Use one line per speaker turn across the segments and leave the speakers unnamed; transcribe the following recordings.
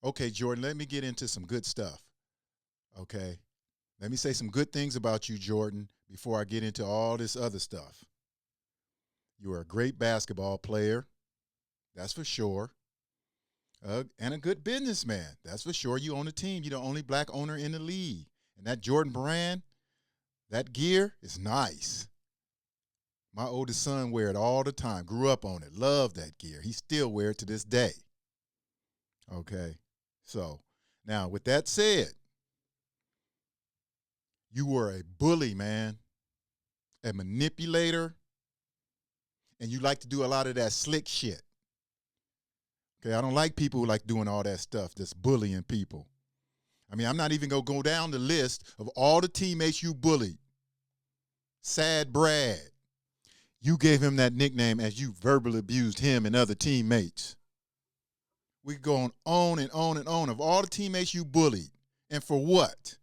Okay, Jordan, let me get into some good stuff. Okay. Let me say some good things about you, Jordan, before I get into all this other stuff. You are a great basketball player, that's for sure. And a good businessman, that's for sure. You own a team. You're the only black owner in the league. And that Jordan brand, that gear is nice. My oldest son wear it all the time. Grew up on it. Love that gear. He still wear it to this day. Okay. So now with that said, you were a bully, man, a manipulator, and you like to do a lot of that slick shit. Okay, I don't like people who like doing all that stuff, just bullying people. I mean, I'm not even gonna go down the list of all the teammates you bullied. Sad Brad, you gave him that nickname as you verbally abused him and other teammates. We could go on and on and on of all the teammates you bullied. And for what?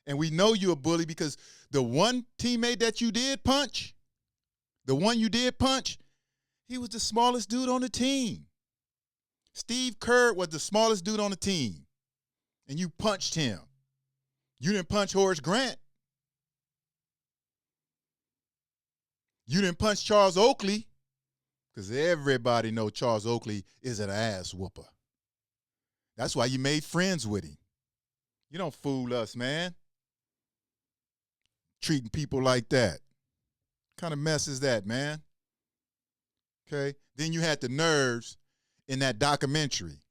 And we know you're a bully because the one teammate that you did punch, the one you did punch, he was the smallest dude on the team. Steve Kerr was the smallest dude on the team. And you punched him. You didn't punch Horace Grant. You didn't punch Charles Oakley, because everybody knows Charles Oakley is an ass whooper. That's why you made friends with him. You don't fool us, man. Treating people like that. What kind of mess is that, man? Okay. Then you had the nerves in that documentary.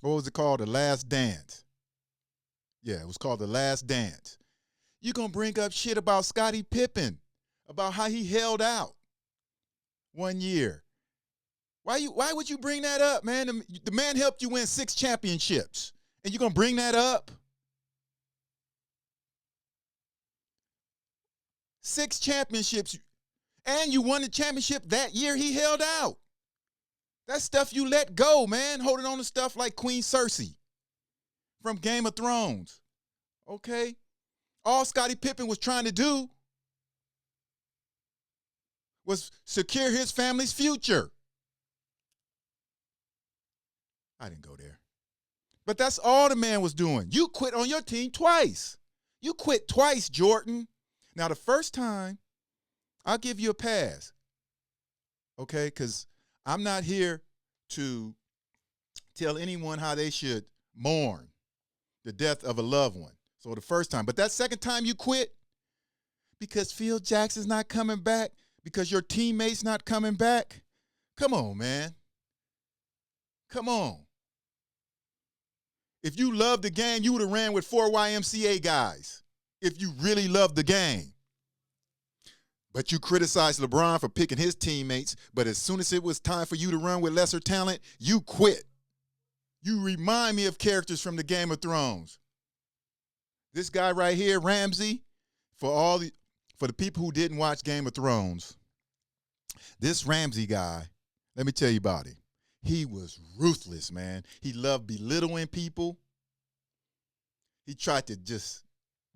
What was it called? The Last Dance. Yeah, it was called The Last Dance. You're going to bring up shit about Scottie Pippen, about how he held out 1 year. Why would you bring that up, man? The man helped you win 6 championships, and you're going to bring that up? 6 championships, and you won the championship that year he held out. That's stuff you let go, man, holding on to stuff like Queen Cersei from Game of Thrones, okay? All Scottie Pippen was trying to do was secure his family's future. I didn't go there. But that's all the man was doing. You quit on your team twice. You quit twice, Jordan. Now, the first time, I'll give you a pass, okay? Because I'm not here to tell anyone how they should mourn the death of a loved one. So the first time. But that second time you quit because Phil Jackson's not coming back, because your teammate's not coming back. Come on, man. Come on. If you loved the game, you would have ran with 4 YMCA guys. If you really loved the game. But you criticized LeBron for picking his teammates, but as soon as it was time for you to run with lesser talent, you quit. You remind me of characters from the Game of Thrones. This guy right here, Ramsay, for the people who didn't watch Game of Thrones, this Ramsay guy, let me tell you about him. He was ruthless, man. He loved belittling people. He tried to just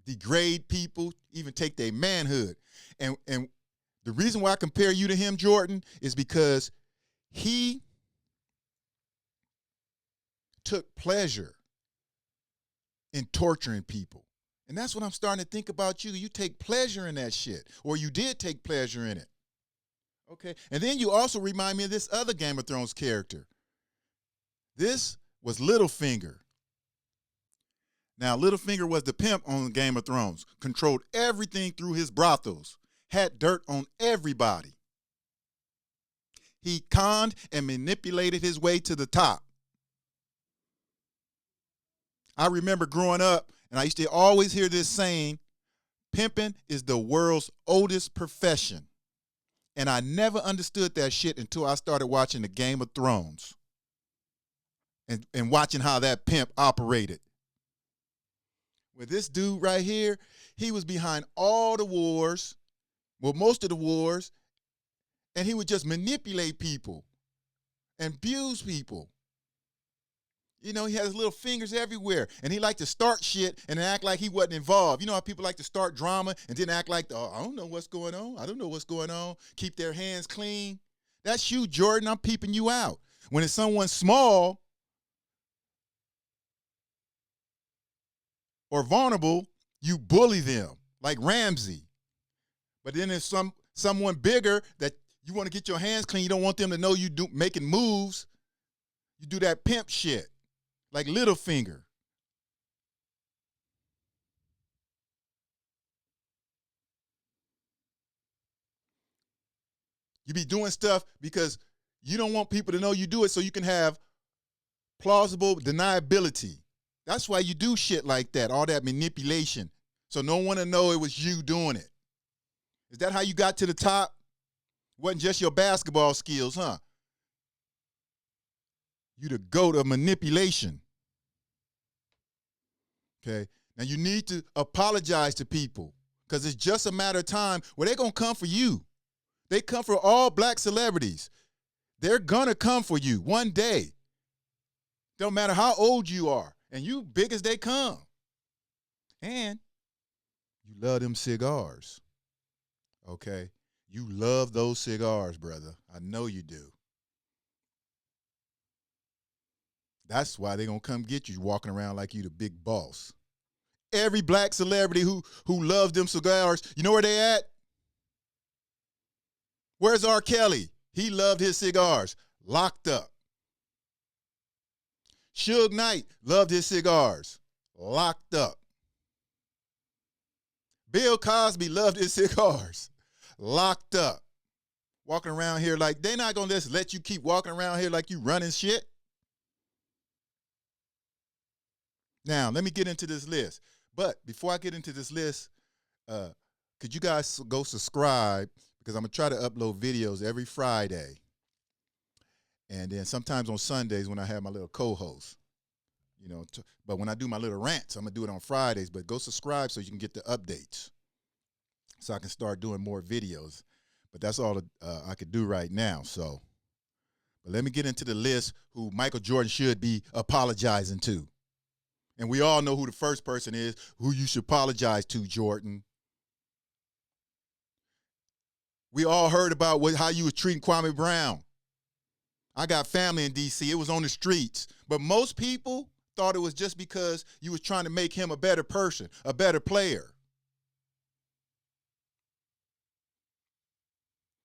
degrade people, even take their manhood. And the reason why I compare you to him, Jordan, is because he took pleasure in torturing people. And that's what I'm starting to think about you. You take pleasure in that shit, or you did take pleasure in it. Okay. And then you also remind me of this other Game of Thrones character. This was Littlefinger. Now, Littlefinger was the pimp on Game of Thrones, controlled everything through his brothels, had dirt on everybody. He conned and manipulated his way to the top. I remember growing up, and I used to always hear this saying, pimping is the world's oldest profession. And I never understood that shit until I started watching the Game of Thrones and watching how that pimp operated. With this dude right here, he was behind all the wars, well, most of the wars, and he would just manipulate people and abuse people. You know, he had his little fingers everywhere, and he liked to start shit and act like he wasn't involved. You know how people like to start drama and then act like, oh, I don't know what's going on. I don't know what's going on. Keep their hands clean. That's you, Jordan. I'm peeping you out. When it's someone small, or vulnerable, you bully them, like Ramsey. But then there's someone bigger that you want to get your hands clean. You don't want them to know you making moves. You do that pimp shit, like Littlefinger. You be doing stuff because you don't want people to know you do it so you can have plausible deniability. That's why you do shit like that, all that manipulation. So no one to know it was you doing it. Is that how you got to the top? Wasn't just your basketball skills, huh? You the goat of manipulation. Okay? Now you need to apologize to people because it's just a matter of time where they're going to come for you. They come for all black celebrities. They're going to come for you one day. Don't matter how old you are. And you big as they come. And you love them cigars. Okay? You love those cigars, brother. I know you do. That's why they're going to come get you walking around like you the big boss. Every black celebrity who loves them cigars, you know where they at? Where's R. Kelly? He loved his cigars. Locked up. Suge Knight loved his cigars. Locked up. Bill Cosby loved his cigars. Locked up. Walking around here like, they're not going to just let you keep walking around here like you running shit. Now, let me get into this list. But before I get into this list, could you guys go subscribe? Because I'm going to try to upload videos every Friday. And then sometimes on Sundays when I have my little co-host. You know, but when I do my little rants, I'm going to do it on Fridays. But go subscribe so you can get the updates. So I can start doing more videos. But that's all I could do right now. So, but let me get into the list who Michael Jordan should be apologizing to. And we all know who the first person is, who you should apologize to, Jordan. We all heard about how you was treating Kwame Brown. I got family in D.C. It was on the streets. But most people thought it was just because you was trying to make him a better person, a better player.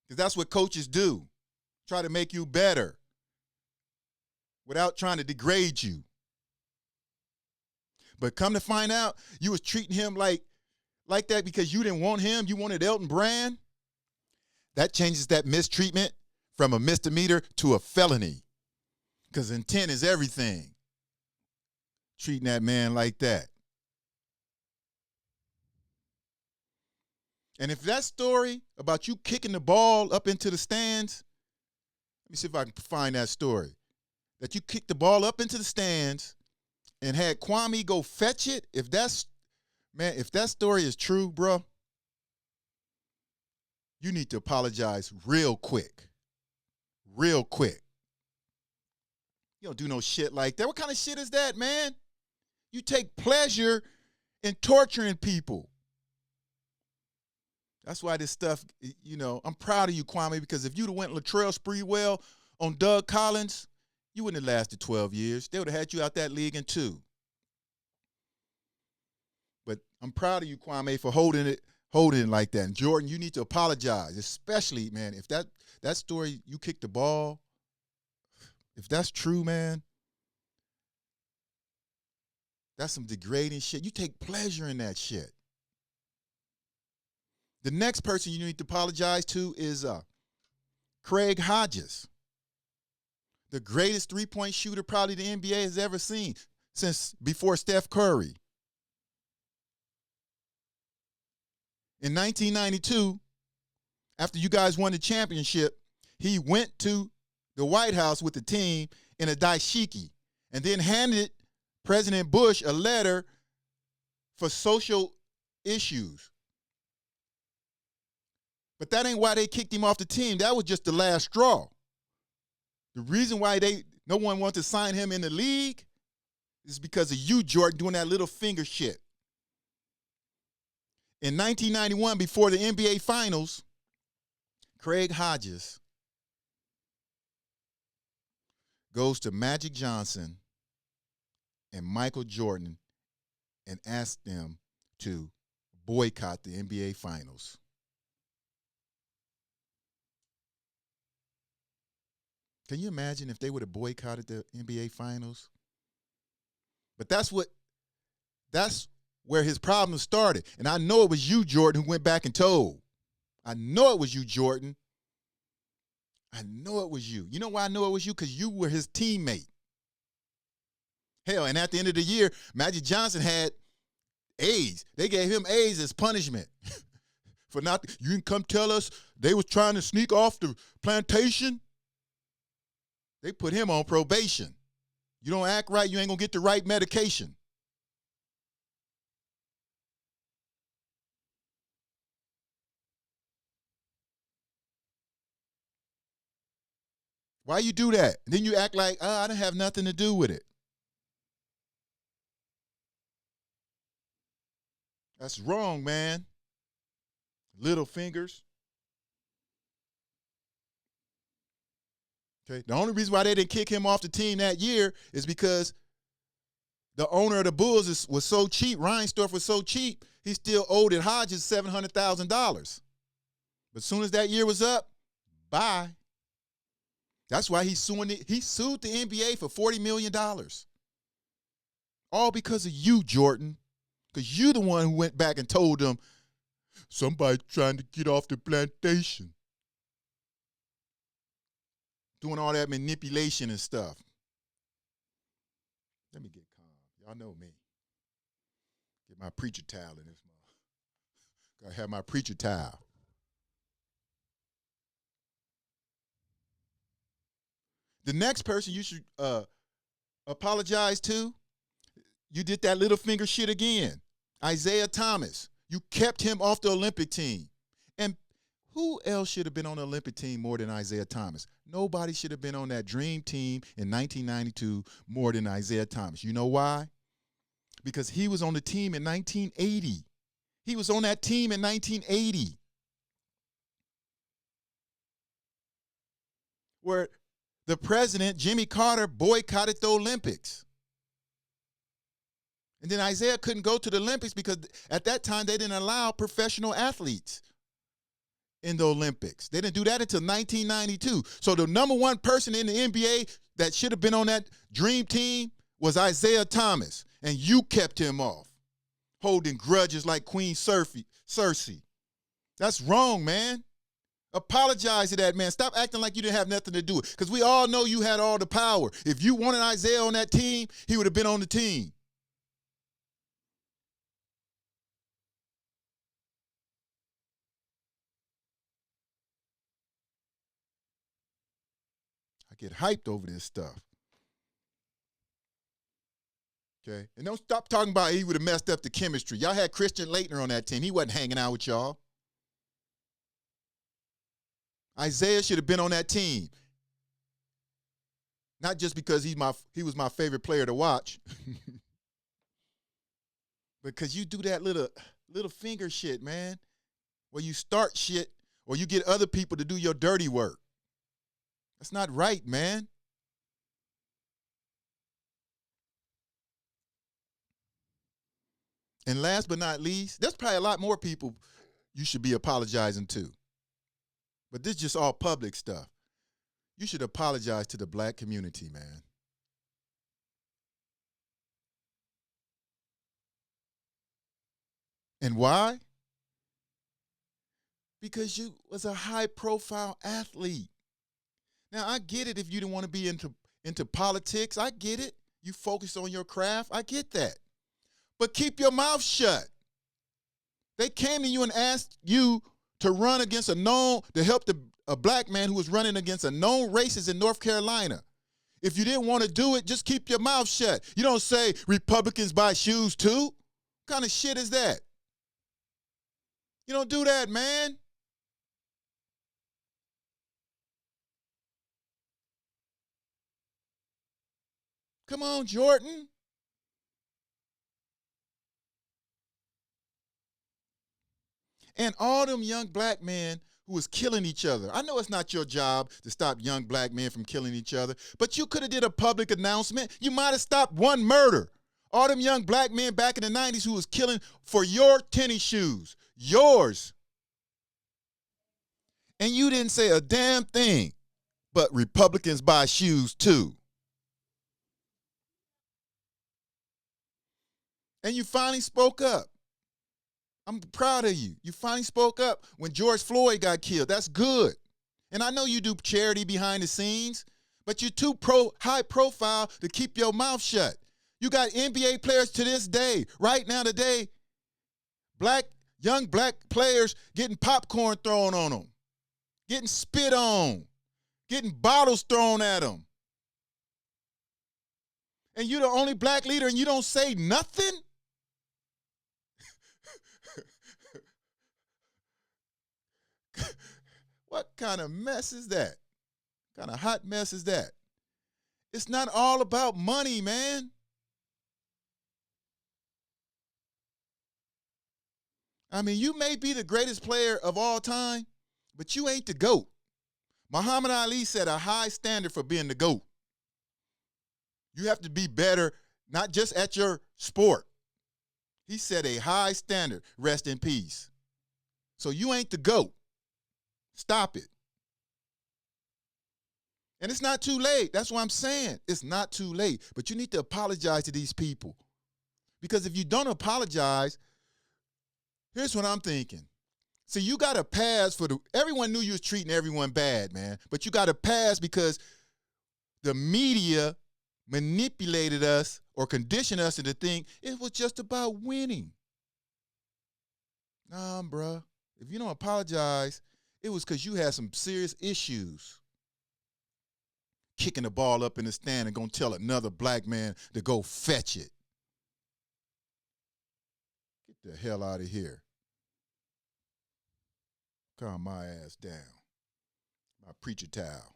Because that's what coaches do. Try to make you better without trying to degrade you. But come to find out, you was treating him like that because you didn't want him. You wanted Elton Brand. That changes that mistreatment from a misdemeanor to a felony. Because intent is everything. Treating that man like that. And if that story about you kicking the ball up into the stands, let me see if I can find that story. That you kicked the ball up into the stands and had Kwame go fetch it, if that story is true, bro, you need to apologize real quick. Real quick. You don't do no shit like that. What kind of shit is that, man? You take pleasure in torturing people. That's why this stuff, you know, I'm proud of you, Kwame, because if you'd have went Latrell Sprewell on Doug Collins, you wouldn't have lasted 12 years. They would have had you out that league in 2. But I'm proud of you, Kwame, for holding it like that. And Jordan, you need to apologize, especially, man, if that story, you kicked the ball, if that's true, man, that's some degrading shit. You take pleasure in that shit. The next person you need to apologize to is Craig Hodges, the greatest three-point shooter probably the NBA has ever seen since before Steph Curry. In 1992, after you guys won the championship, he went to the White House with the team in a dashiki and then handed President Bush a letter for social issues. But that ain't why they kicked him off the team. That was just the last straw. The reason why no one wanted to sign him in the league is because of you, Jordan, doing that little finger shit. In 1991, before the NBA Finals, Craig Hodges goes to Magic Johnson and Michael Jordan and asked them to boycott the NBA Finals. Can you imagine if they would have boycotted the NBA Finals? But that's where his problem started. And I know it was you, Jordan, who went back and told. I know it was you, Jordan. I know it was you. You know why I know it was you? Because you were his teammate. Hell, and at the end of the year, Magic Johnson had AIDS. They gave him AIDS as punishment. For not, you can come tell us they was trying to sneak off the plantation. They put him on probation. You don't act right, you ain't gonna get the right medication. Why you do that? And then you act like, I didn't have nothing to do with it. That's wrong, man. Little fingers. Okay. The only reason why they didn't kick him off the team that year is because the owner of the Bulls was so cheap. Reinsdorf was so cheap, he still owed it Hodges $700,000. But as soon as that year was up, bye. That's why he's suing he sued the NBA for $40 million. All because of you, Jordan. Because you the one who went back and told them, somebody trying to get off the plantation. Doing all that manipulation and stuff. Let me get calm. Y'all know me. Get my preacher towel in this month. Gotta have my preacher towel. The next person you should apologize to, you did that little finger shit again. Isaiah Thomas. You kept him off the Olympic team. And who else should have been on the Olympic team more than Isaiah Thomas? Nobody should have been on that dream team in 1992 more than Isaiah Thomas. You know why? Because he was on the team in 1980. He was on that team in 1980. Where the president, Jimmy Carter, boycotted the Olympics. And then Isaiah couldn't go to the Olympics because at that time they didn't allow professional athletes in the Olympics. They didn't do that until 1992. So the number one person in the NBA that should have been on that dream team was Isaiah Thomas. And you kept him off, holding grudges like Queen Cersei. That's wrong, man. Apologize to that man. Stop acting like you didn't have nothing to do with it. Because we all know you had all the power. If you wanted Isaiah on that team, he would have been on the team. I get hyped over this stuff. Okay? And don't stop talking about he would have messed up the chemistry. Y'all had Christian Laettner on that team. He wasn't hanging out with y'all. Isaiah should have been on that team. Not just because he was my favorite player to watch. Because you do that little finger shit, man. Where you start shit or you get other people to do your dirty work. That's not right, man. And last but not least, there's probably a lot more people you should be apologizing to. But this is just all public stuff. You should apologize to the black community, man. And why? Because you was a high-profile athlete. Now, I get it if you didn't want to be into politics. I get it. You focus on your craft. I get that. But keep your mouth shut. They came to you and asked you to run against to help a black man who was running against a known racist in North Carolina. If you didn't want to do it, just keep your mouth shut. You don't say Republicans buy shoes too. What kind of shit is that? You don't do that, man. Come on, Jordan. And all them young black men who was killing each other. I know it's not your job to stop young black men from killing each other, but you could have did a public announcement. You might have stopped one murder. All them young black men back in the 90s who was killing for your tennis shoes. Yours. And you didn't say a damn thing. But Republicans buy shoes too. And you finally spoke up. I'm proud of you. You finally spoke up when George Floyd got killed. That's good. And I know you do charity behind the scenes, but you're too high profile to keep your mouth shut. You got NBA players to this day, right now today, young black players getting popcorn thrown on them, getting spit on, getting bottles thrown at them. And you're the only black leader and you don't say nothing? What kind of mess is that? What kind of hot mess is that? It's not all about money, man. I mean, you may be the greatest player of all time, but you ain't the GOAT. Muhammad Ali set a high standard for being the GOAT. You have to be better, not just at your sport. He set a high standard. Rest in peace. So you ain't the GOAT. Stop it. And it's not too late. That's what I'm saying. It's not too late. But you need to apologize to these people. Because if you don't apologize, here's what I'm thinking. So you got to pass everyone knew you was treating everyone bad, man. But you got to pass because the media manipulated us or conditioned us into think it was just about winning. Nah, bruh. If you don't apologize, it was because you had some serious issues. Kicking the ball up in the stand and gonna tell another black man to go fetch it. Get the hell out of here. Calm my ass down. My preacher towel.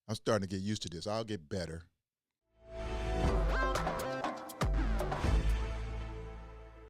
I'm starting to get used to this. I'll get better.